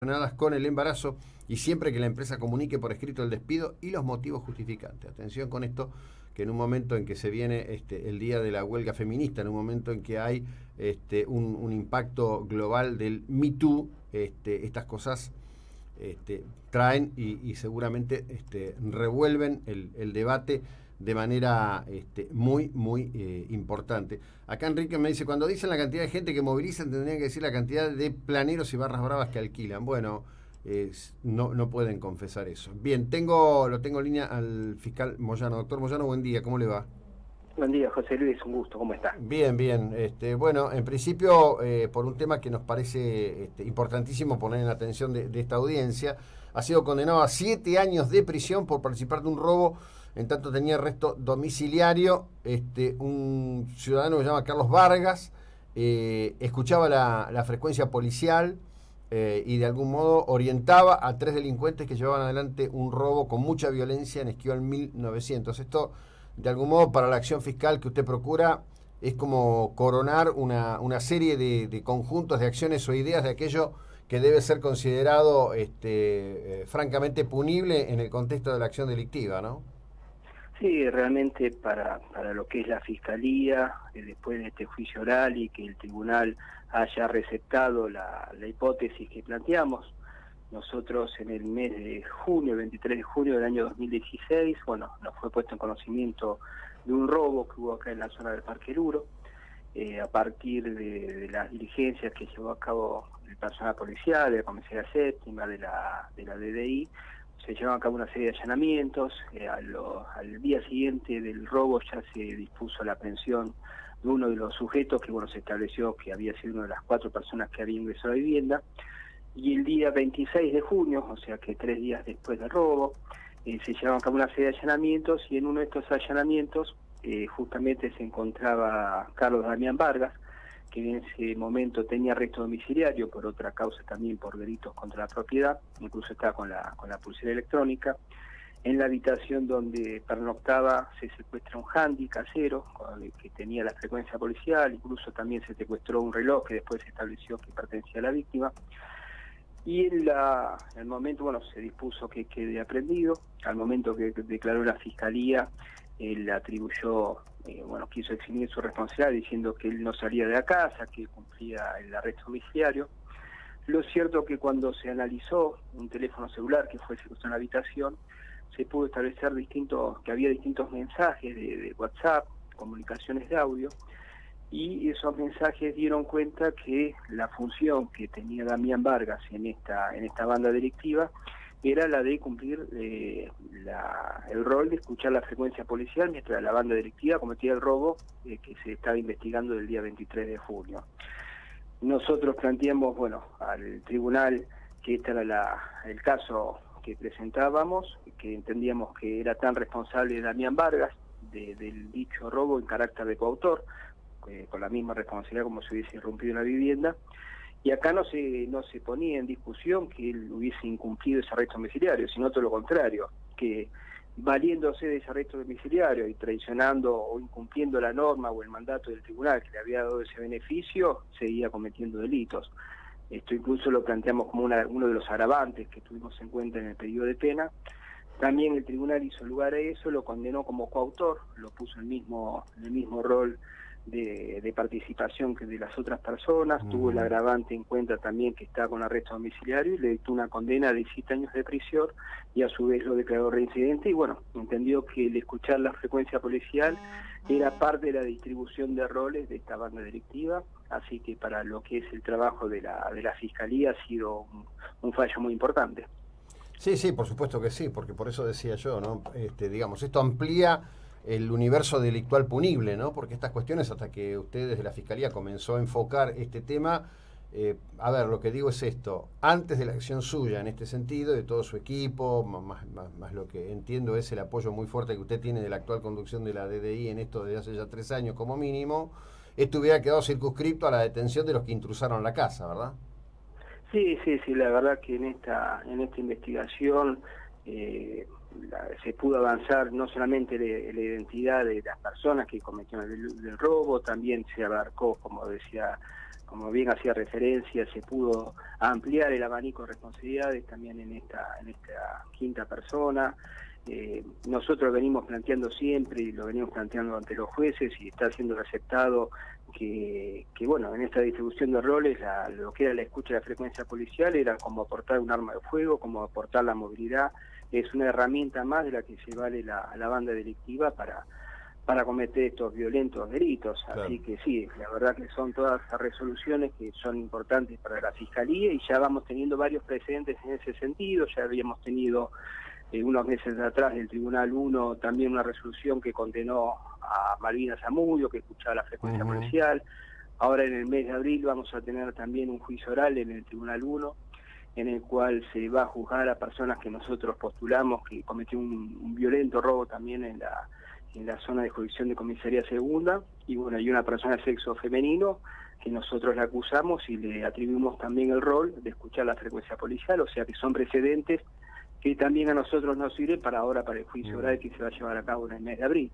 Relacionadas con el embarazo y siempre que la empresa comunique por escrito el despido y los motivos justificantes. Atención con esto, que en un momento en que se viene el día de la huelga feminista, en un momento en que hay un impacto global del Me Too, estas cosas traen y seguramente revuelven el debate de manera muy importante. Acá Enrique me dice, cuando dicen la cantidad de gente que movilizan, tendrían que decir la cantidad de planeros y barras bravas que alquilan. Bueno, no pueden confesar eso. Bien, lo tengo en línea al fiscal Moyano. Doctor Moyano, buen día, ¿cómo le va? Buen día, José Luis, un gusto, ¿cómo está? Bien, bien. Bueno, en principio, por un tema que nos parece importantísimo poner en atención de esta audiencia, ha sido condenado a 7 años de prisión por participar de un robo, en tanto tenía arresto domiciliario. Un ciudadano que se llama Carlos Vargas escuchaba la frecuencia policial y de algún modo orientaba a 3 delincuentes que llevaban adelante un robo con mucha violencia en Esquivel 1900. Esto, de algún modo, para la acción fiscal que usted procura, es como coronar una serie de conjuntos de acciones o ideas de aquello que debe ser considerado francamente punible en el contexto de la acción delictiva, ¿no? Sí, realmente para lo que es la Fiscalía, después de este juicio oral y que el tribunal haya receptado la hipótesis que planteamos, nosotros en el mes de junio, 23 de junio del año 2016, bueno, nos fue puesto en conocimiento de un robo que hubo acá en la zona del Parque Luro, a partir de las diligencias que llevó a cabo el personal policial, de la comisaría séptima, de la DDI, se llevaron a cabo una serie de allanamientos. Al día siguiente del robo ya se dispuso la aprehensión de uno de los sujetos que, bueno, se estableció que había sido una de las 4 personas que había ingresado a la vivienda. Y el día 26 de junio, o sea que 3 días después del robo, se llevaron a cabo una serie de allanamientos, y en uno de estos allanamientos justamente se encontraba Carlos Damián Vargas, que en ese momento tenía arresto domiciliario por otra causa también, por delitos contra la propiedad, incluso estaba con la pulsera electrónica. En la habitación donde pernoctaba se secuestra un handy casero que tenía la frecuencia policial, incluso también se secuestró un reloj que después se estableció que pertenecía a la víctima. Y en el momento, bueno, se dispuso que quede aprehendido. Al momento que declaró la Fiscalía, él atribuyó, bueno, quiso eximir su responsabilidad diciendo que él no salía de la casa, que cumplía el arresto domiciliario. Lo cierto que cuando se analizó un teléfono celular que fue secuestrado en la habitación, se pudo establecer que había distintos mensajes de WhatsApp, comunicaciones de audio, y esos mensajes dieron cuenta que la función que tenía Damián Vargas en esta banda delictiva era la de cumplir el rol de escuchar la frecuencia policial mientras la banda delictiva cometía el robo que se estaba investigando del día 23 de junio. Nosotros planteamos, bueno, al tribunal que este era el caso que presentábamos, que entendíamos que era tan responsable Damián Vargas del dicho robo en carácter de coautor, con la misma responsabilidad como si hubiese irrumpido una vivienda. Y acá no se ponía en discusión que él hubiese incumplido ese arresto domiciliario, sino todo lo contrario, que valiéndose de ese arresto domiciliario y traicionando o incumpliendo la norma o el mandato del tribunal que le había dado ese beneficio, seguía cometiendo delitos. Esto incluso lo planteamos como uno de los agravantes que tuvimos en cuenta en el pedido de pena. También el tribunal hizo lugar a eso, lo condenó como coautor, lo puso en el mismo rol de participación que de las otras personas. Tuvo el agravante en cuenta también que está con arresto domiciliario, y le dictó una condena de 7 años de prisión, y a su vez lo declaró reincidente. Y bueno, entendió que el escuchar la frecuencia policial era parte de la distribución de roles de esta banda delictiva, así que para lo que es el trabajo de la Fiscalía ha sido un fallo muy importante. Sí, sí, por supuesto que sí, porque por eso decía yo, ¿no? Digamos, esto amplía el universo delictual punible, ¿no? Porque estas cuestiones, hasta que usted desde la Fiscalía comenzó a enfocar este tema, a ver, lo que digo es esto: antes de la acción suya en este sentido, de todo su equipo, más lo que entiendo es el apoyo muy fuerte que usted tiene de la actual conducción de la DDI en esto desde hace ya 3 años como mínimo, esto hubiera quedado circunscripto a la detención de los que intrusaron la casa, ¿verdad? Sí, la verdad que en esta investigación se pudo avanzar no solamente la identidad de las personas que cometieron el robo, también se abarcó, como decía como bien hacía referencia, se pudo ampliar el abanico de responsabilidades también en esta quinta persona. Nosotros venimos planteando siempre, y lo venimos planteando ante los jueces, y está siendo aceptado que bueno, en esta distribución de roles, lo que era la escucha de la frecuencia policial era como aportar un arma de fuego, como aportar la movilidad. Es una herramienta más de la que se vale la banda delictiva para cometer estos violentos delitos. Claro. Así que sí, la verdad que son todas resoluciones que son importantes para la Fiscalía, y ya vamos teniendo varios precedentes en ese sentido. Ya habíamos tenido unos meses atrás del Tribunal 1 también una resolución que condenó a Malvina Zamudio, que escuchaba la frecuencia policial. Ahora en el mes de abril vamos a tener también un juicio oral en el Tribunal 1, en el cual se va a juzgar a personas que nosotros postulamos que cometió un violento robo también en la zona de jurisdicción de Comisaría Segunda, y bueno, hay una persona de sexo femenino que nosotros la acusamos y le atribuimos también el rol de escuchar la frecuencia policial, o sea que son precedentes que también a nosotros nos sirve para el juicio oral que se va a llevar a cabo en el mes de abril.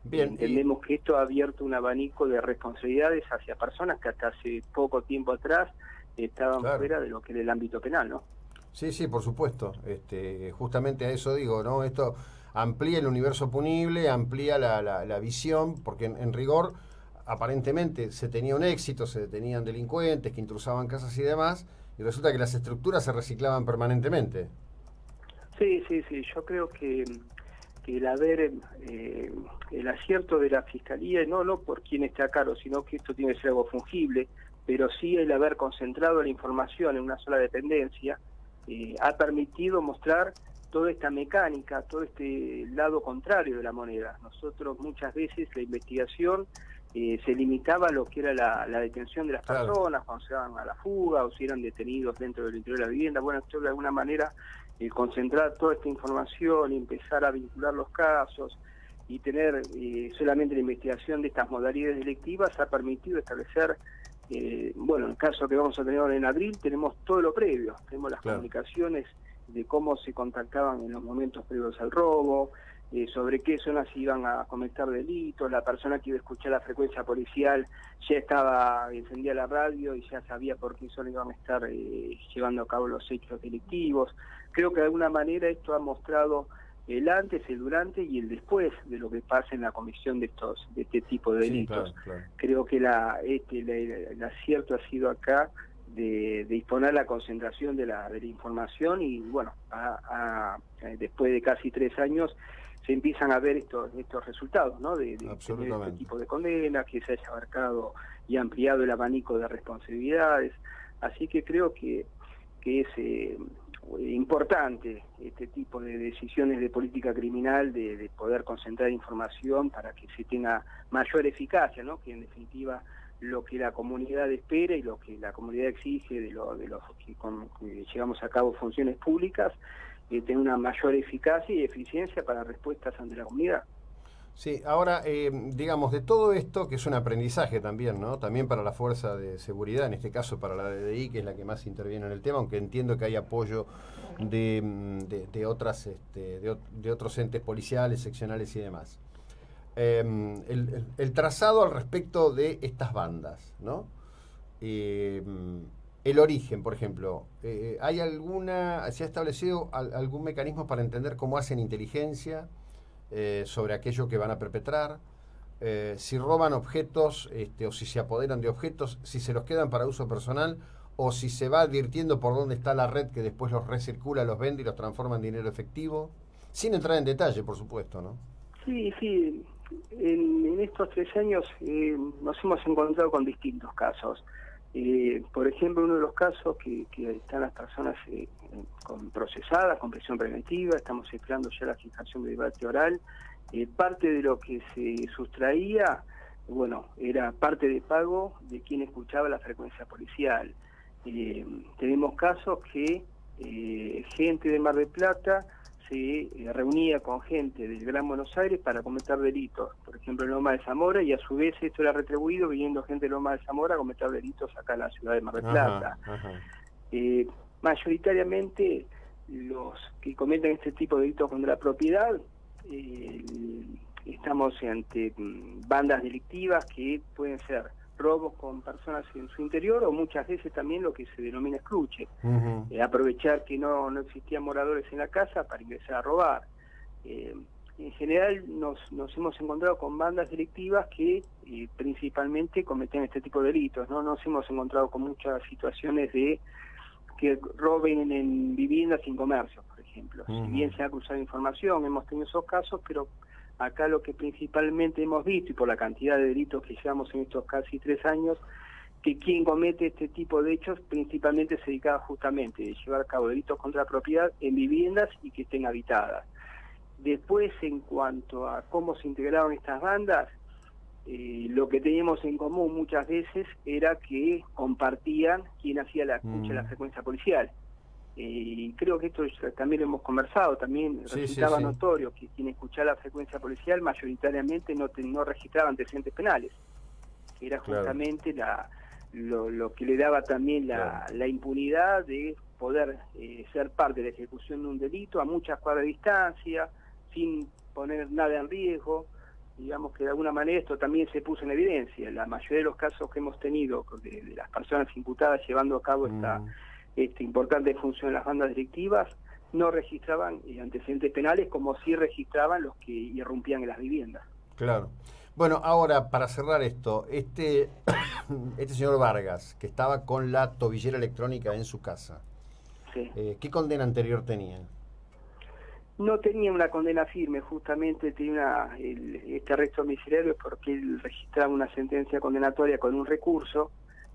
Bien, entendemos que esto ha abierto un abanico de responsabilidades hacia personas que hasta hace poco tiempo atrás estaban fuera de lo que era el ámbito penal, ¿no? Sí, sí, por supuesto. Justamente a eso digo, ¿no? Esto amplía el universo punible, amplía la visión, porque en rigor, aparentemente se tenía un éxito, se detenían delincuentes que intrusaban casas y demás, y resulta que las estructuras se reciclaban permanentemente. Sí, yo creo que el acierto de la Fiscalía, no por quien está a cargo, sino que esto tiene que ser algo fungible, pero sí el haber concentrado la información en una sola dependencia, ha permitido mostrar toda esta mecánica, todo este lado contrario de la moneda. Nosotros muchas veces la investigación se limitaba a lo que era la detención de las personas, cuando se daban a la fuga o si eran detenidos dentro del interior de la vivienda. Bueno, esto de alguna manera concentrar toda esta información y empezar a vincular los casos y tener solamente la investigación de estas modalidades delictivas ha permitido establecer, bueno, en el caso que vamos a tener ahora en abril, tenemos todo lo previo, tenemos las comunicaciones de cómo se contactaban en los momentos previos al robo, sobre qué zonas iban a cometer delitos, la persona que iba a escuchar la frecuencia policial ya encendía la radio y ya sabía por qué zona iban a estar llevando a cabo los hechos delictivos. Creo que de alguna manera esto ha mostrado el antes, el durante y el después de lo que pasa en la comisión de este tipo de delitos. Sí, claro. Creo que el acierto ha sido acá de disponer la concentración de la información y bueno, después de casi 3 años se empiezan a ver estos resultados, ¿no? De este tipo de condenas, que se haya abarcado y ampliado el abanico de responsabilidades. Así que creo que es importante este tipo de decisiones de política criminal, de poder concentrar información para que se tenga mayor eficacia, ¿no? Que en definitiva lo que la comunidad espera y lo que la comunidad exige de los que llevamos a cabo funciones públicas, tener una mayor eficacia y eficiencia para respuestas ante la comunidad. Sí, ahora, digamos, de todo esto, que es un aprendizaje también, ¿no? También para la Fuerza de Seguridad, en este caso para la DDI, que es la que más interviene en el tema, aunque entiendo que hay apoyo de otros entes policiales, seccionales y demás. El trazado al respecto de estas bandas, ¿no? El origen, por ejemplo, ¿se ha establecido algún mecanismo para entender cómo hacen inteligencia sobre aquello que van a perpetrar? Si roban objetos o si se apoderan de objetos, si se los quedan para uso personal o si se va advirtiendo por dónde está la red que después los recircula, los vende y los transforma en dinero efectivo, sin entrar en detalle, por supuesto, ¿no? Sí, en estos 3 años nos hemos encontrado con distintos casos. Por ejemplo, uno de los casos que están las personas procesadas, con prisión preventiva, estamos esperando ya la fijación de debate oral. Parte de lo que se sustraía, bueno, era parte de pago de quien escuchaba la frecuencia policial. Tenemos casos que gente de Mar del Plata se reunía con gente del Gran Buenos Aires para cometer delitos, por ejemplo en Loma de Zamora, y a su vez esto era retribuido viniendo gente de Loma de Zamora a cometer delitos acá en la ciudad de Mar del Plata. Mayoritariamente los que cometen este tipo de delitos contra la propiedad, estamos ante bandas delictivas que pueden ser robos con personas en su interior, o muchas veces también lo que se denomina escruche, aprovechar que no existían moradores en la casa para ingresar a robar. En general nos hemos encontrado con bandas delictivas que principalmente cometen este tipo de delitos. No nos hemos encontrado con muchas situaciones de que roben en viviendas sin comercio, por ejemplo. Si bien se ha cruzado información, hemos tenido esos casos, pero acá lo que principalmente hemos visto, y por la cantidad de delitos que llevamos en estos casi 3 años, que quien comete este tipo de hechos principalmente se dedicaba justamente a llevar a cabo delitos contra la propiedad en viviendas y que estén habitadas. Después, en cuanto a cómo se integraron estas bandas, lo que teníamos en común muchas veces era que compartían quién hacía la escucha de la frecuencia policial. Y creo que esto también lo hemos conversado, también resultaba notorio que quien escuchaba la frecuencia policial mayoritariamente no registraba antecedentes penales, que era justamente lo que le daba también la impunidad de poder ser parte de la ejecución de un delito a muchas cuadras de distancia, sin poner nada en riesgo. Digamos que de alguna manera esto también se puso en evidencia. La mayoría de los casos que hemos tenido de las personas imputadas llevando a cabo esta importante función en las bandas delictivas no registraban antecedentes penales, como sí registraban los que irrumpían en las viviendas. Claro. Bueno, ahora, para cerrar esto, este señor Vargas, que estaba con la tobillera electrónica en su casa, ¿qué condena anterior tenía? No tenía una condena firme, justamente tenía este arresto domiciliario porque él registraba una sentencia condenatoria con un recurso.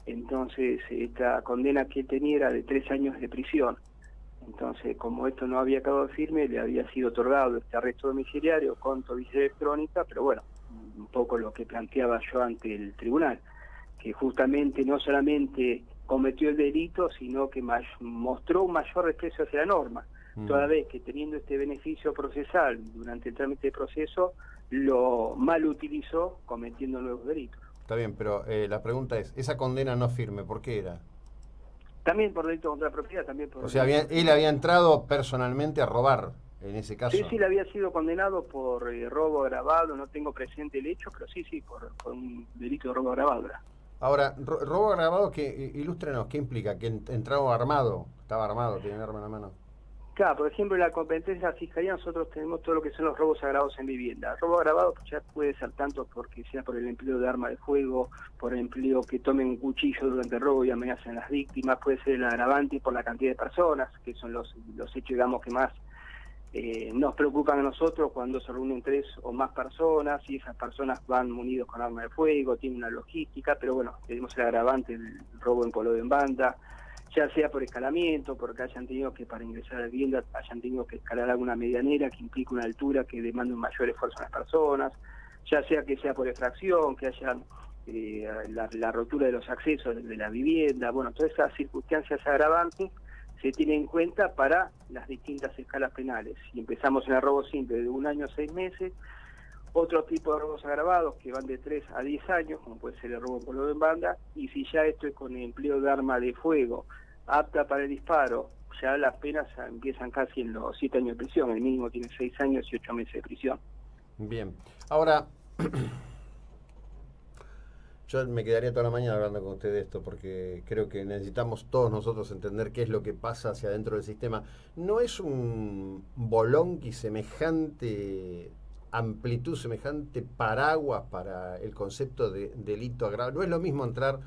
Entonces esta condena que él tenía era de 3 años de prisión. Entonces, como esto no había quedado firme, le había sido otorgado este arresto domiciliario con tobillera electrónica, pero bueno, un poco lo que planteaba yo ante el tribunal, que justamente no solamente cometió el delito, sino que mostró un mayor respeto hacia la norma, toda vez que teniendo este beneficio procesal durante el trámite de proceso, lo mal utilizó cometiendo nuevos delitos. Está bien, pero la pregunta es, esa condena no firme, ¿por qué era? También por delito contra la propiedad, también por... O sea, él había entrado personalmente a robar, en ese caso. Sí, le había sido condenado por robo agravado, no tengo presente el hecho, pero sí, por un delito de robo agravado. Ahora, robo agravado, ilústrenos, ¿qué implica? ¿Que entraba armado? ¿Estaba armado, tenía un arma en la mano? Claro, por ejemplo, en la competencia de la Fiscalía nosotros tenemos todo lo que son los robos agravados en vivienda. Robo agravado ya puede ser tanto porque sea por el empleo de arma de fuego, por el empleo que tomen un cuchillo durante el robo y amenacen a las víctimas, puede ser el agravante por la cantidad de personas, que son los hechos, digamos, que más nos preocupan a nosotros cuando se reúnen 3 o más personas y esas personas van munidos con arma de fuego, tienen una logística, pero bueno, tenemos el agravante del robo en polo en banda, ya sea por escalamiento, porque hayan tenido que, para ingresar a la vivienda, hayan tenido que escalar alguna medianera que implique una altura que demande un mayor esfuerzo a las personas, ya sea que sea por extracción, que haya la rotura de los accesos de la vivienda. Bueno, todas esas circunstancias agravantes se tienen en cuenta para las distintas escalas penales. Si empezamos en el robo simple de 1 año a 6 meses, otro tipo de robos agravados que van de 3 a 10 años, como puede ser el robo por lo en banda, y si ya esto es con el empleo de arma de fuego apta para el disparo, ya las penas empiezan casi en los 7 años de prisión, el mínimo tiene 6 años y 8 meses de prisión. Bien, ahora yo me quedaría toda la mañana hablando con usted de esto, porque creo que necesitamos todos nosotros entender qué es lo que pasa hacia adentro del sistema. ¿No es un bolonqui semejante amplitud, semejante paraguas para el concepto de delito agravado? No es lo mismo entrar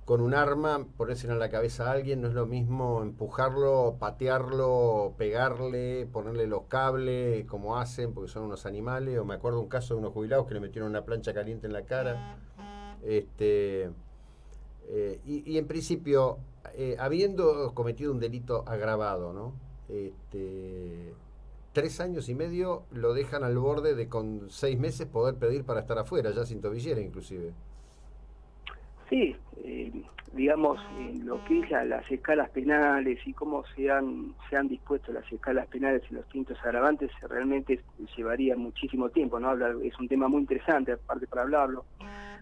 con un arma, ponérsela en la cabeza a alguien, no es lo mismo empujarlo, patearlo, pegarle, ponerle los cables, como hacen, porque son unos animales. O me acuerdo un caso de unos jubilados que le metieron una plancha caliente en la cara. Y en principio, habiendo cometido un delito agravado, ¿no? 3 años y medio lo dejan al borde de con 6 meses poder pedir para estar afuera, ya sin tobillera inclusive. Sí, digamos, lo que es las escalas penales y cómo se han dispuesto las escalas penales y los distintos agravantes, realmente llevaría muchísimo tiempo, ¿no? Es un tema muy interesante, aparte para hablarlo.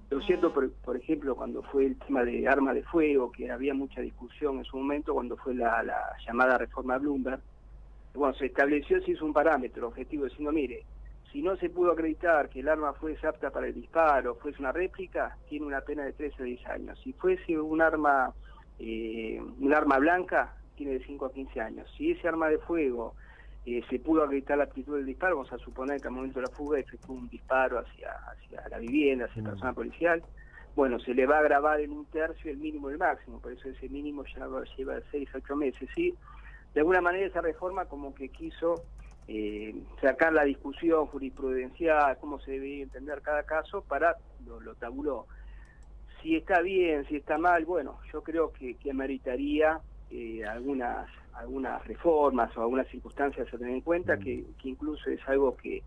Lo cierto, por ejemplo, cuando fue el tema de arma de fuego, que había mucha discusión en su momento, cuando fue la llamada reforma Bloomberg, bueno, se estableció, se hizo un parámetro objetivo diciendo, mire, Si no se pudo acreditar que el arma fuese apta para el disparo, fuese una réplica, tiene una pena de 13 a 10 años. Si fuese un arma blanca, tiene de 5 a 15 años. Si ese arma de fuego se pudo acreditar la aptitud del disparo, vamos a suponer que al momento de la fuga efectuó un disparo hacia la vivienda, hacia persona policial, bueno, se le va a grabar en 1/3 el mínimo y el máximo, por eso ese mínimo ya lleva 6 a 8 meses, ¿sí? De alguna manera esa reforma como que quiso sacar la discusión jurisprudencial, cómo se debe entender cada caso, lo tabuló. Si está bien, si está mal, bueno, yo creo que meritaría algunas reformas o algunas circunstancias a tener en cuenta, que incluso es algo que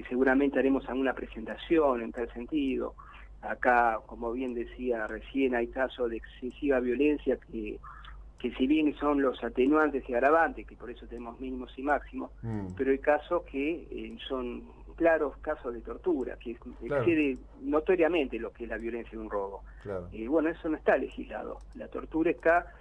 seguramente haremos alguna presentación en tal sentido. Acá, como bien decía recién, hay casos de excesiva violencia que si bien son los atenuantes y agravantes, que por eso tenemos mínimos y máximos, pero hay casos que son claros casos de tortura, que excede notoriamente lo que es la violencia de un robo. Bueno, eso no está legislado. La tortura está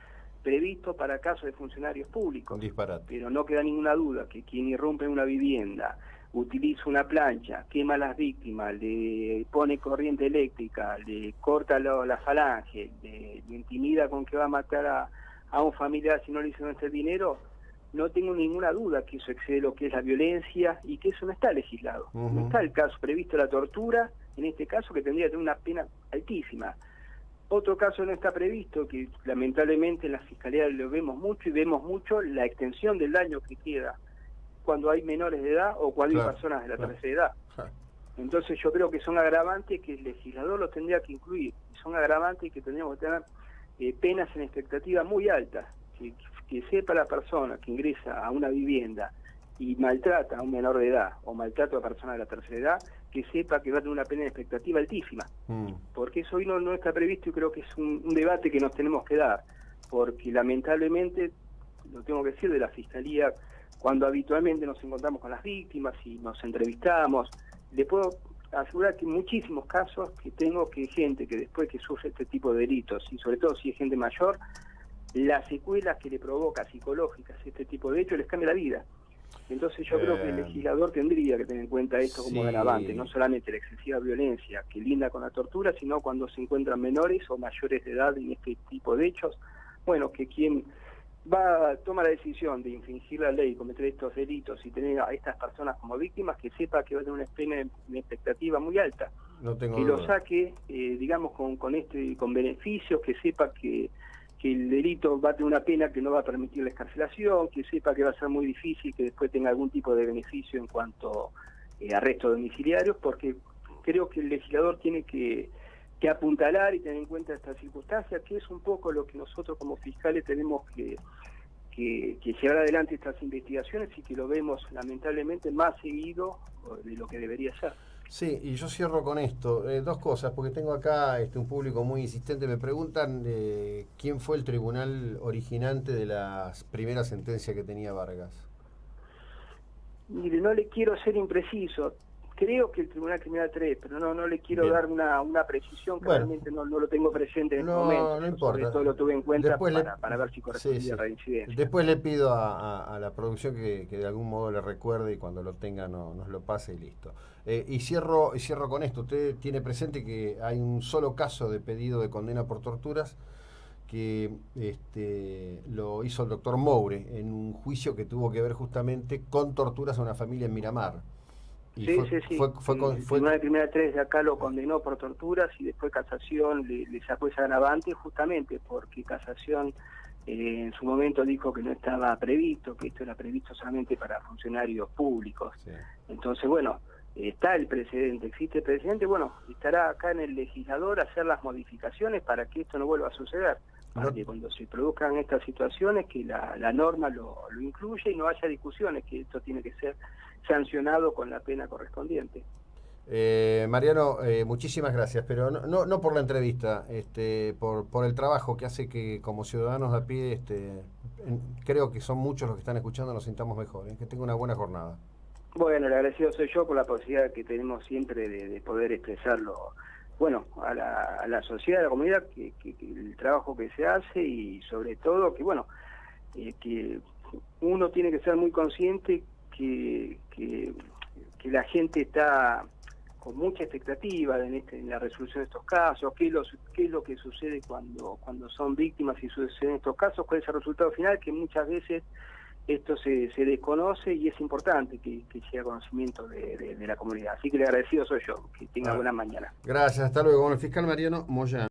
previsto para casos de funcionarios públicos, pero no queda ninguna duda que quien irrumpe en una vivienda, utiliza una plancha, quema a las víctimas, le pone corriente eléctrica, le corta la falange, le intimida con que va a matar a un familiar si no le hicieron este dinero, no tengo ninguna duda que eso excede lo que es la violencia y que eso no está legislado. No está el caso previsto la tortura, en este caso, que tendría que tener una pena altísima. Otro caso no está previsto, que lamentablemente en la Fiscalía lo vemos mucho, y vemos mucho la extensión del daño que queda cuando hay menores de edad o cuando hay personas de la tercera edad. Entonces yo creo que son agravantes que el legislador los tendría que incluir, son agravantes que tendríamos que tener penas en expectativa muy altas, que sepa la persona que ingresa a una vivienda y maltrata a un menor de edad o maltrata a una persona de la tercera edad, que sepa que va a tener una pena en expectativa altísima, porque eso hoy no está previsto, y creo que es un debate que nos tenemos que dar, porque lamentablemente, lo tengo que decir, de la Fiscalía, cuando habitualmente nos encontramos con las víctimas y nos entrevistamos, le puedo asegurar que en muchísimos casos que tengo que gente que después que sufre este tipo de delitos, y sobre todo si es gente mayor, las secuelas que le provoca psicológicas este tipo de hechos les cambia la vida. Entonces yo creo que el legislador tendría que tener en cuenta esto como agravante, no solamente la excesiva violencia que linda con la tortura, sino cuando se encuentran menores o mayores de edad en este tipo de hechos, bueno, que quien toma la decisión de infringir la ley, cometer estos delitos y tener a estas personas como víctimas, que sepa que va a tener una pena de expectativa muy alta, que lo saque, digamos, con beneficios, que sepa que el delito va a tener una pena que no va a permitir la excarcelación, que sepa que va a ser muy difícil que después tenga algún tipo de beneficio en cuanto a arrestos domiciliarios, porque creo que el legislador tiene que apuntalar y tener en cuenta estas circunstancias, que es un poco lo que nosotros como fiscales tenemos que llevar adelante estas investigaciones, y que lo vemos lamentablemente más seguido de lo que debería ser. Sí, y yo cierro con esto. Dos cosas, porque tengo acá un público muy insistente. Me preguntan quién fue el tribunal originante de las primeras sentencias que tenía Vargas. Mire, no le quiero ser impreciso. Creo que el Tribunal Criminal 3, pero no le quiero dar una precisión, que realmente no lo tengo presente en este momento. No importa. Sobre todo lo tuve en cuenta para ver si correspondía a reincidencia. Después le pido a la producción que de algún modo le recuerde, y cuando lo tenga nos lo pase y listo. Y cierro con esto. Usted tiene presente que hay un solo caso de pedido de condena por torturas que lo hizo el doctor Moure en un juicio que tuvo que ver justamente con torturas a una familia en Miramar. Sí. El Tribunal Criminal 3 de acá lo condenó por torturas, y después Casación le sacó ese agravante, justamente porque Casación en su momento dijo que no estaba previsto, que esto era previsto solamente para funcionarios públicos. Entonces, bueno, está el precedente, existe el precedente, bueno, estará acá en el legislador hacer las modificaciones para que esto no vuelva a suceder, para que cuando se produzcan estas situaciones, que la norma lo incluya y no haya discusiones, que esto tiene que ser sancionado con la pena correspondiente. Mariano, muchísimas gracias, pero no por la entrevista, por el trabajo que hace que como ciudadanos a pie, creo que son muchos los que están escuchando, nos sintamos mejor, que tenga una buena jornada. Bueno, el agradecido soy yo por la posibilidad que tenemos siempre de poder expresarlo, bueno, a la sociedad, a la comunidad, que el trabajo que se hace, y sobre todo que, bueno, que uno tiene que ser muy consciente que que la gente está con mucha expectativa en la resolución de estos casos, qué es lo que sucede cuando son víctimas y suceden estos casos, cuál es el resultado final, que muchas veces esto se desconoce y es importante que sea conocimiento de la comunidad. Así que le agradecido soy yo, que tenga buena mañana. Gracias, hasta luego. Bueno, el fiscal Mariano Moyano.